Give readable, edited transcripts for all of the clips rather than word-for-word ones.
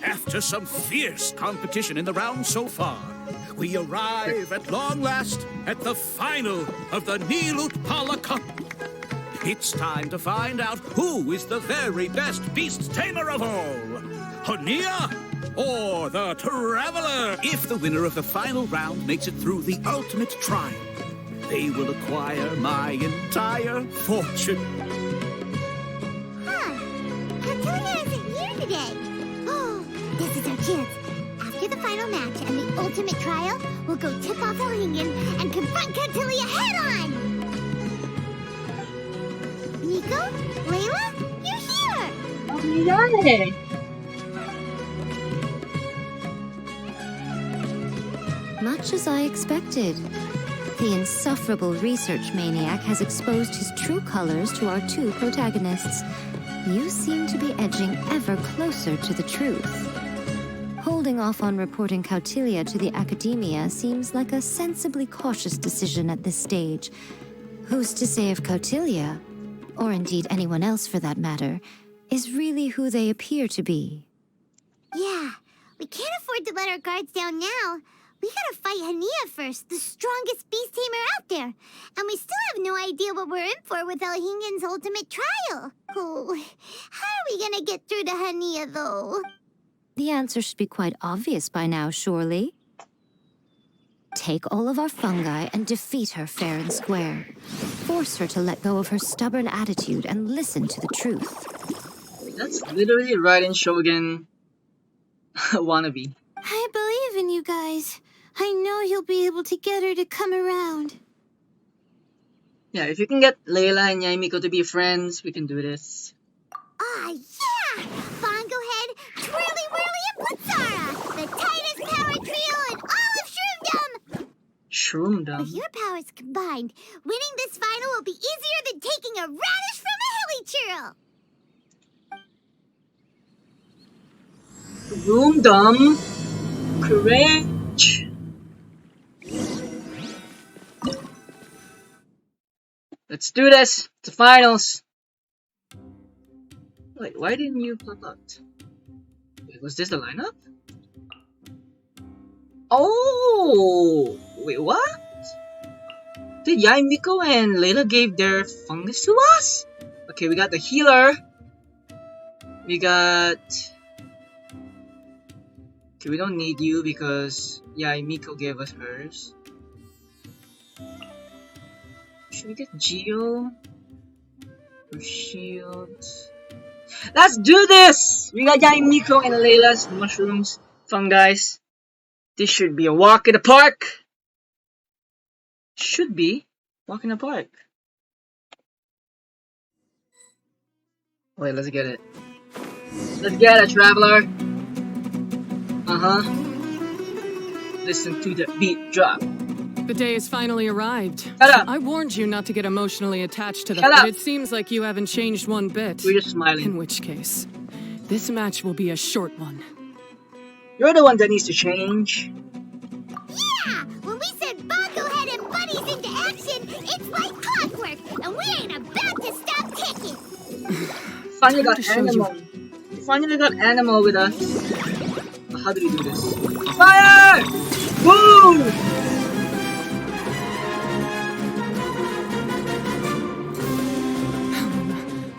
After some fierce competition in the round so far, we arrive at long last at the final of the Nilutpala Cup. It's time to find out who is the very best beast tamer of all, Hania or the Traveler. If the winner of the final round makes it through the ultimate trial, they will acquire my entire fortune. Cecilia isn't here today. Oh, this is our chance. After the final match and the ultimate trial, we'll go tip off Elhingen and confront Cecilia head-on! Miko? Layla? You're here! Oh, yay! Much as I expected. The insufferable research maniac has exposed his true colors to our two protagonists. You seem to be edging ever closer to the truth. Holding off on reporting Kautilya to the Academia seems like a sensibly cautious decision at this stage. Who's to say if Kautilya, or indeed anyone else for that matter, is really who they appear to be? Yeah, we can't afford to let our guards down now. We gotta fight Hania first, the strongest beast tamer out there. And we still have no idea what we're in for with Elhingen's ultimate trial. Oh, how are we gonna get through to Hania, though? The answer should be quite obvious by now, surely. Take all of our fungi and defeat her fair and square. Force her to let go of her stubborn attitude and listen to the truth. That's literally Raiden Shogun wannabe. I believe in you guys. I know you'll be able to get her to come around. Yeah, if you can get Layla and Yae Miko to be friends, we can do this. Ah, yeah! Bongo Head, Twirly Whirly, and Blitzara! The tightest power trio in all of Shroomdom! Shroomdom? With your powers combined, winning this final will be easier than taking a radish from a hilly churl! Shroomdom? Courage! Let's do this! It's the finals! Wait, why didn't you pop out? Wait, was this the lineup? Oh! Wait, what? Did Yae Miko and Layla gave their fungus to us? Okay, we got the healer. We got... Okay, we don't need you because Yae Miko gave us hers. Should we get Geo? Or shields? Let's do this! We got Yae Miko and Layla's mushrooms, fungi. This should be a walk in the park! Should be. Walk in the park. Wait, let's get it. Let's get it, traveler! Listen to the beat drop. The day has finally arrived. Shut up! I warned you not to get emotionally attached to them, Shut up! but it seems like you haven't changed one bit. We're just smiling. In which case, this match will be a short one. You're the one that needs to change. Yeah! When we send Bongo Head and buddies into action, it's like clockwork, and we ain't about to stop ticking! Finally got to show animal. We finally got animal with us. How do we do this? Fire! Woo!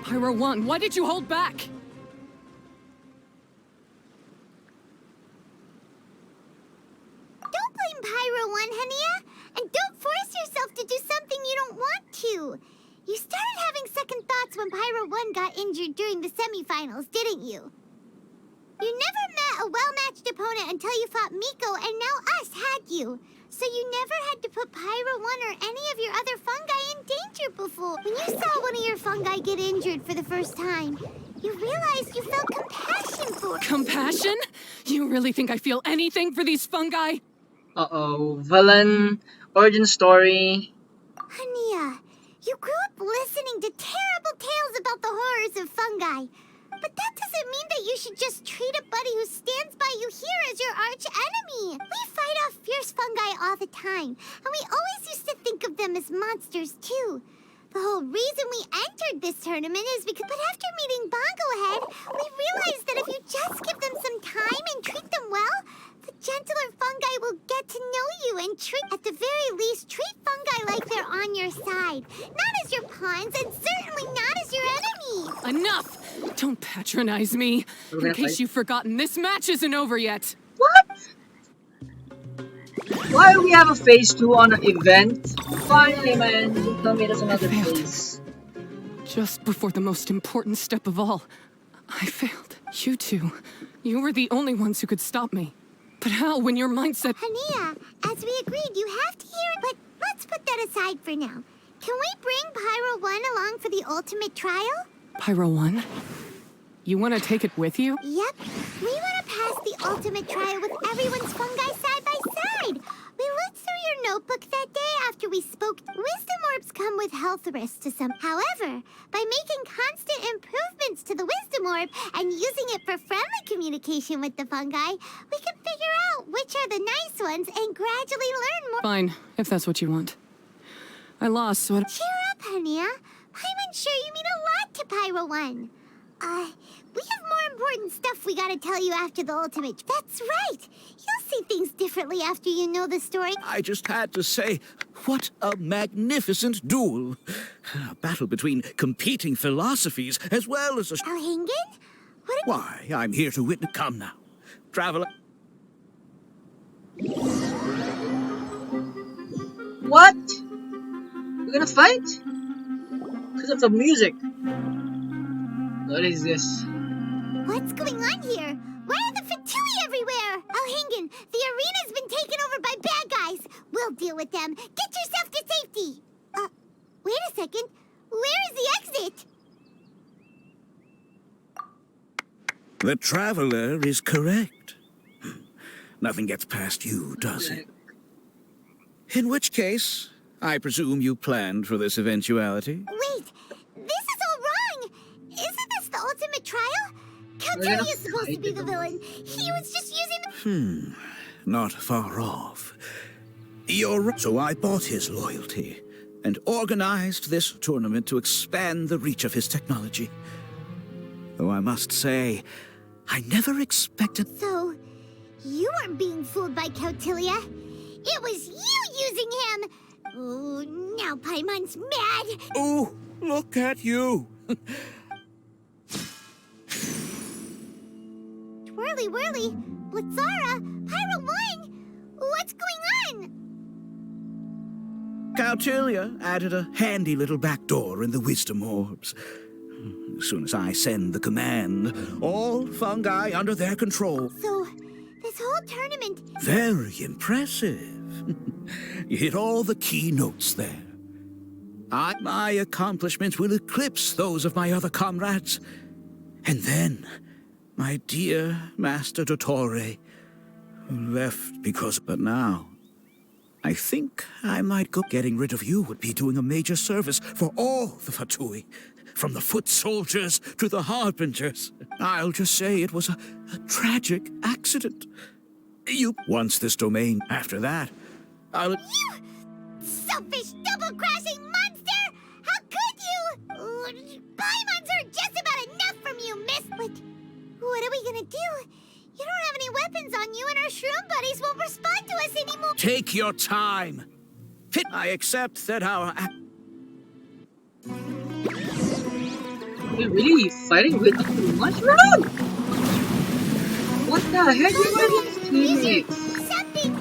Pyro 1, why did you hold back? Don't blame Pyro 1, Hania! And don't force yourself to do something you don't want to! You started having second thoughts when Pyro 1 got injured during the semifinals, didn't you? You never met a well-matched opponent until you fought Miko, and now us had you. So you never had to put Pyro 1 or any of your other fungi in danger before. When you saw one of your fungi get injured for the first time, you realized you felt compassion for it. Compassion? You really think I feel anything for these fungi? Uh-oh. Villain. Origin story. Hania, you grew up listening to terrible tales about the horrors of fungi. But that doesn't mean that you should just treat a buddy who stands by you here as your arch enemy. We fight off fierce fungi all the time, and we always used to think of them as monsters too. The whole reason we entered this tournament is because, but after meeting Bongo Head, we realized that if you just give them some time patronize me. We're In gonna case fight. you've forgotten, this match isn't over yet. What? Why do we have a phase 2 on an event? Finally, man. Don't tell me there's another failed. phase. Just before the most important step of all, I failed. You two, you were the only ones who could stop me. But how when your mindset... Hania, as we agreed, you have to hear it, but let's put that aside for now. Can we bring Pyro 1 along for the ultimate trial? Pyro 1? You want to take it with you? Yep. We want to pass the ultimate trial with everyone's fungi side by side. We looked through your notebook that day after we spoke. Wisdom orbs come with health risks to some. However, by making constant improvements to the wisdom orb and using it for friendly communication with the fungi, we can figure out which are the nice ones and gradually learn more. Fine, if that's what you want. I lost, so... Cheer up, Hania. I'm sure you mean a lot to Pyro 1. We have more important stuff we gotta tell you after the ultimate. That's right. You'll see things differently after you know the story. I just had to say, what a magnificent duel. A battle between competing philosophies as well as a... Alhingen? What? Why, I'm here to witness... Come now. Traveler... What? We're gonna fight? Because of the music. What is this? What's going on here? Why are the Fatui everywhere? Alhingen, the arena's been taken over by bad guys. We'll deal with them. Get yourself to safety. Wait a second. Where is the exit? The Traveler is correct. Nothing gets past you, does it? In which case, I presume you planned for this eventuality? Wait, this is all wrong. Isn't this the ultimate trial? We're gonna Calturi is supposed to fight be it. the villain. He was just using the... Not far off. You're right. So I bought his loyalty and organized this tournament to expand the reach of his technology. Though I must say, I never expected... So, you weren't being fooled by Cautilia. It was you using him. Oh, now Paimon's mad. Oh, look at you. Twirly whirly, Blitzara, Pyro 1. What's going on? Cautilia added a handy little backdoor in the wisdom orbs. As soon as I send the command, all fungi under their control. So, this whole tournament... Very impressive. You hit all the key notes there. My accomplishments will eclipse those of my other comrades. And then, my dear Master Dottore, who left because... But now, I think I might go... Getting rid of you would be doing a major service for all the Fatui. From the foot soldiers to the harbingers. I'll just say it was a tragic accident. You... Once this domain, after that, I'll... You selfish, double-crashing monster! How could you? Paimons are just about enough from you, miss. But what are we gonna do? You don't have any weapons on you, and our shroom buddies won't respond to us anymore. Take your time. I accept that our... We're really fighting with too much? Run! What the heck? Where are these teammates? Something!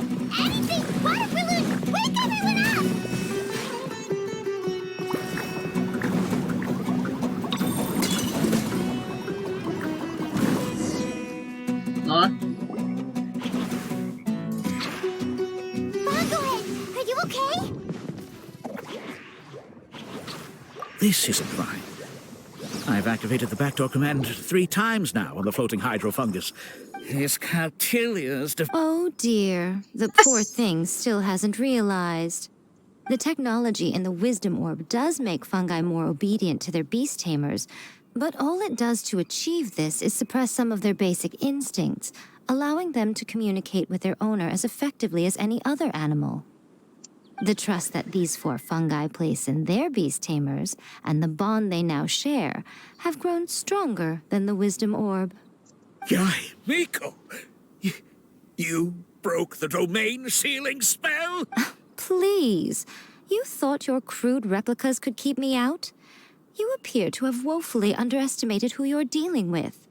Anything! Water balloon! Wake everyone up! Huh? Bongohead, are you okay? This isn't right. I've activated the backdoor command 3 times now on the floating hydrofungus. His Cautilia's... Oh dear, the poor thing still hasn't realized. The technology in the wisdom orb does make fungi more obedient to their beast tamers, but all it does to achieve this is suppress some of their basic instincts, allowing them to communicate with their owner as effectively as any other animal. The trust that these 4 fungi place in their beast tamers and the bond they now share have grown stronger than the wisdom orb. Yae Miko! You broke the domain sealing spell? Please, you thought your crude replicas could keep me out? You appear to have woefully underestimated who you're dealing with.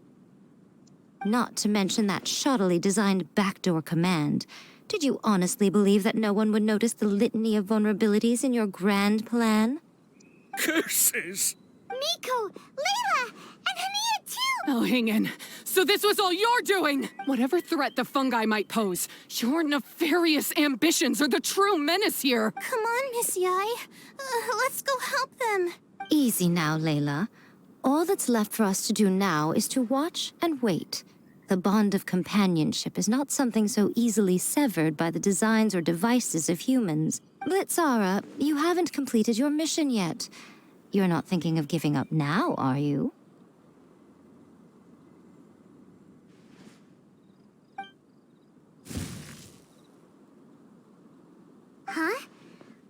Not to mention that shoddily designed backdoor command. Did you honestly believe that no one would notice the litany of vulnerabilities in your grand plan? Curses! Miko, Layla, and Hania too! Elhingen, so this was all you're doing! Whatever threat the fungi might pose, your nefarious ambitions are the true menace here! Come on, Miss Yae. Let's go help them. Easy now, Layla. All that's left for us to do now is to watch and wait. The bond of companionship is not something so easily severed by the designs or devices of humans. Blitzara, you haven't completed your mission yet. You're not thinking of giving up now, are you? Huh?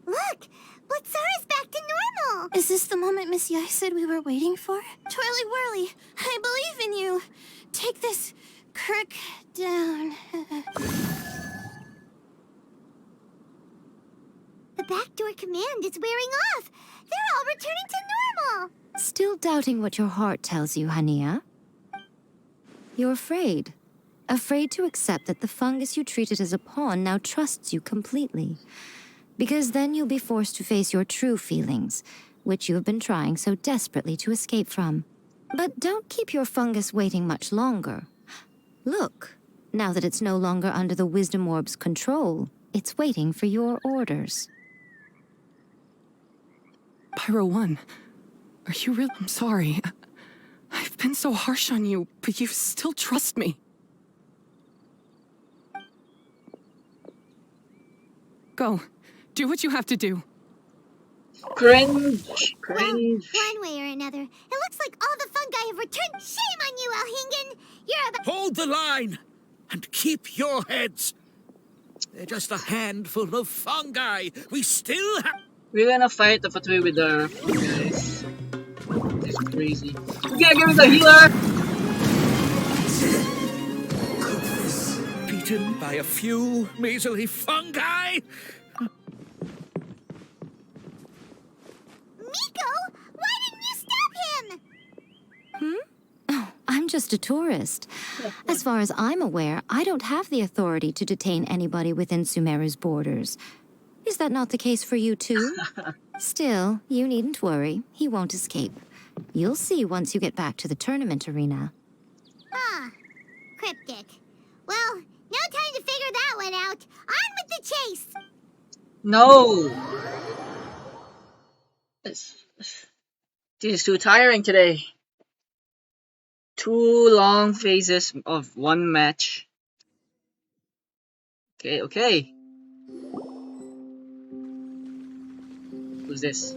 Look! Blitzara's back to normal! Is this the moment Miss Yae said we were waiting for? Twirly Whirly, I believe in you. Take this crook down. The backdoor command is wearing off! They're all returning to normal! Still doubting what your heart tells you, Hania? You're afraid. Afraid to accept that the fungus you treated as a pawn now trusts you completely. Because then you'll be forced to face your true feelings, which you have been trying so desperately to escape from. But don't keep your fungus waiting much longer. Look, now that it's no longer under the Wisdom Orb's control, it's waiting for your orders. Pyro 1, are you real? I'm sorry. I've been so harsh on you, but you still trust me. Go. Do what you have to do. Cringe. Well, Cringe. one way or another, it looks like all the fungi have returned. Shame on you, Elhingen! You're about— Hold the line and keep your heads. They're just a handful of fungi. We still have... We're gonna fight the Fatui with our guys. It's crazy. We gotta get rid of the healer! Beaten by a few measly fungi? Miko! Why didn't you stop him? Oh, I'm just a tourist. As far as I'm aware, I don't have the authority to detain anybody within Sumeru's borders. Is that not the case for you too? Still, you needn't worry. He won't escape. You'll see once you get back to the tournament arena. Ah, cryptic. Well, no time to figure that one out. On with the chase! No! This is too tiring today. 2 long phases of one match. Okay. Who's this?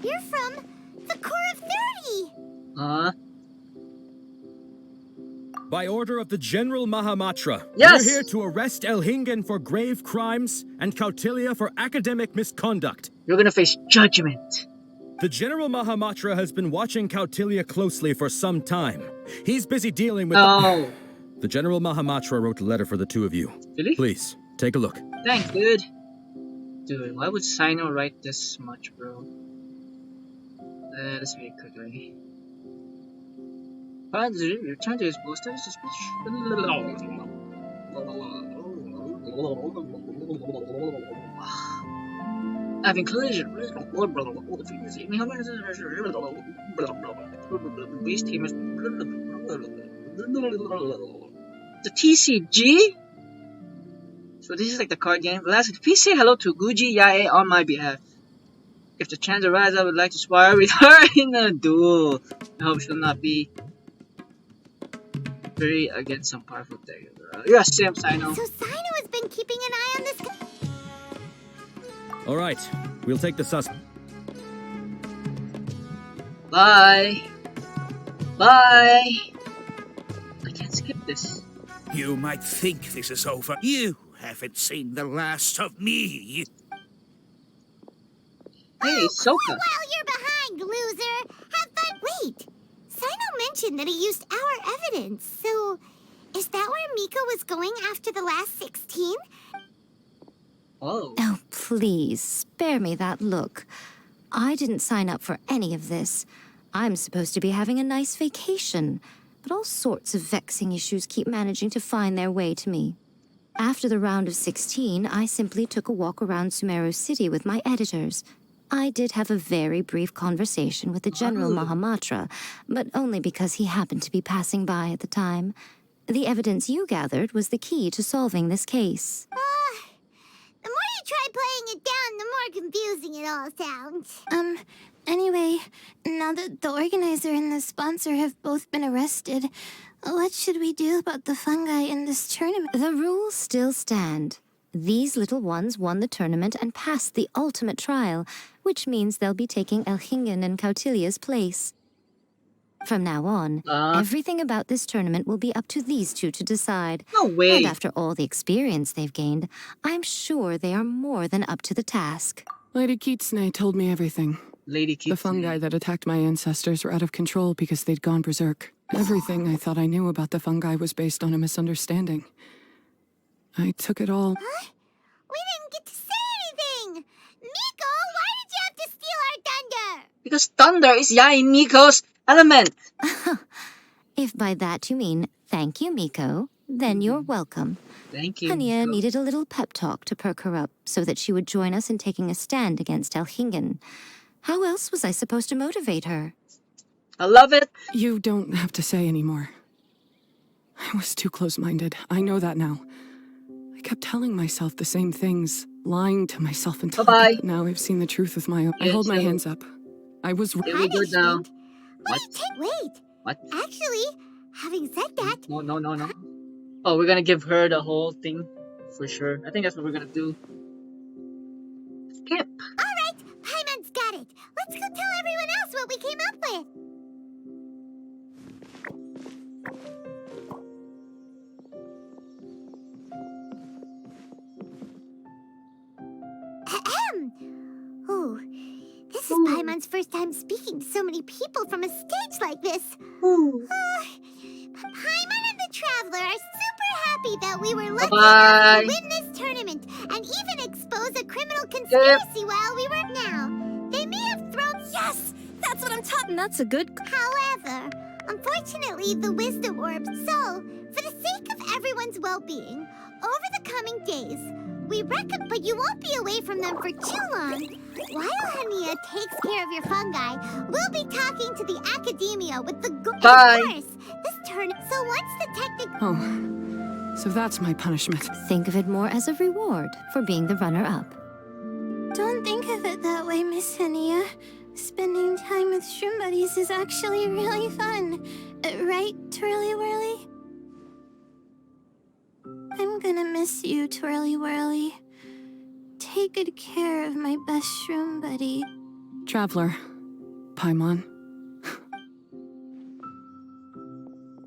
You're from the Corps of 30! Huh? By order of the General Mahamatra, Yes! we're here to arrest Elhingen for grave crimes and Kautilya for academic misconduct. You're gonna face judgment. The General Mahamatra has been watching Kautilya closely for some time. He's busy dealing with No. The General Mahamatra wrote a letter for the two of you. Really? Please, take a look. Thanks, dude. Dude, why would Sino write this much, bro? Let's read quickly. Return to his poster. I've included the TCG. So this is like the card game. Please say hello to Guji Yae on my behalf. If the chance arises, I would like to spar with her in a duel. I hope she'll not be very against some powerful deck. You're a simp, Sino. So Sino has been keeping an eye on this... All right, we'll take the suspect. Bye. Bye. I can't skip this. You might think this is over. You haven't seen the last of me. Hey, Soka. While you're behind, loser! Have fun! Wait! Sino mentioned that he used our evidence, so... Is that where Miko was going after the last 16? Oh. Oh, please, spare me that look. I didn't sign up for any of this. I'm supposed to be having a nice vacation, but all sorts of vexing issues keep managing to find their way to me. After the round of 16, I simply took a walk around Sumeru City with my editors. I did have a very brief conversation with the General Mahamatra, but only because he happened to be passing by at the time. The evidence you gathered was the key to solving this case. The more you try playing it down, the more confusing it all sounds. Anyway, now that the organizer and the sponsor have both been arrested, what should we do about the fungi in this tournament? The rules still stand. These little ones won the tournament and passed the ultimate trial, which means they'll be taking Elhingen and Cautilia's place. From now on, everything about this tournament will be up to these two to decide. No way. And after all the experience they've gained, I'm sure they are more than up to the task. Lady Kitsune told me everything. Lady The fungi that attacked my ancestors were out of control because they'd gone berserk. Everything I thought I knew about the fungi was based on a misunderstanding. I took it all. Huh? We didn't get to say anything! Miko, why did you have to steal our thunder? Because thunder is Yae Miko's element. If by that you mean thank you, Miko, then you're welcome. Thank you. Hania Miko. needed a little pep talk to perk her up so that she would join us in taking a stand against Elhingen. How else was I supposed to motivate her? I love it. You don't have to say anymore. I was too close-minded. I know that now. I kept telling myself the same things, lying to myself until Bye-bye. now I've seen the truth with my own. I Yeah, hold my chill. hands up. I was Here we go now. What? Wait, What? actually, having said that, No. Oh, we're gonna give her the whole thing for sure. I think that's what we're gonna do. Skip. alright, Paimon's got it. Let's go tell everyone else what we came up with. Ahem. Oh, this is Paimon's first time speaking to so many people from a stage like this. Ooh. Paimon and the Traveler are super happy that we were lucky Bye-bye. enough to win this tournament and even expose a criminal conspiracy while we were now. They may have thrown... Yes! That's what I'm talking. That's a good... However, unfortunately, the wisdom orb. So, for the sake of everyone's well-being, over the coming days, we reckon, but you won't be away from them for too long. While Hania takes care of your fungi, we'll be talking to the academia with the Bye. Of course, this turn. So once the technical. Oh, so that's my punishment. Think of it more as a reward for being the runner-up. Don't think of it that way, Miss Hania. Spending time with shroom buddies is actually really fun. Right, Twirly Whirly? I'm gonna miss you, Twirly Whirly. Take good care of my best shroom buddy. Traveler. Paimon.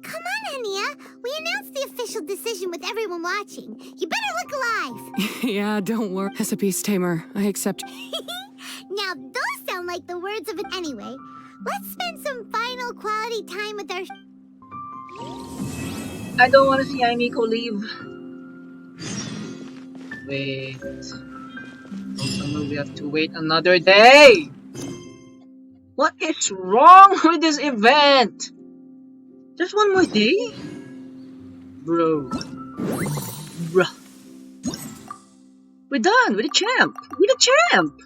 Come on, Hania. We announced the official decision with everyone watching. You better look alive. Yeah, don't worry. As a beast tamer, I accept. Now, those sound like the words of it anyway. Let's spend some final quality time with our... I don't want to see Yae Miko leave. Wait. Also, we have to wait another day. What is wrong with this event? Just one more day? Bro. Bruh. We're done with the champ. We're the champ.